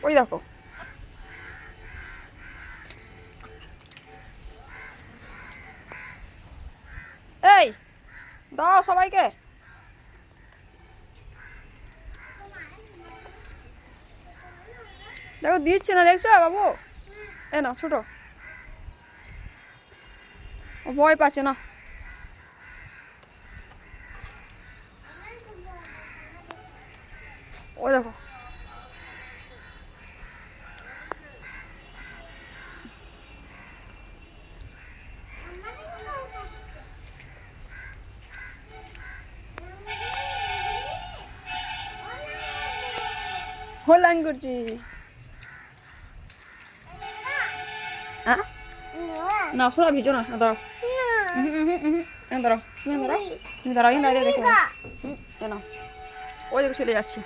ওই দেখো, এই দাও সবাইকে। দেখো দিচ্ছে না, দেখছো বাবু? এ না ছোট, ও ভয় পাচ্ছে না। ওই দেখো, হোল্যাং করছি। হ্যাঁ না শোনা ভিজো না, দাঁড়াও। দাঁড়াও, তুমি দাঁড়াও, তুমি দাঁড়াও, দাঁড়িয়ে দেখো। কেন ওই দেখো চলে যাচ্ছে।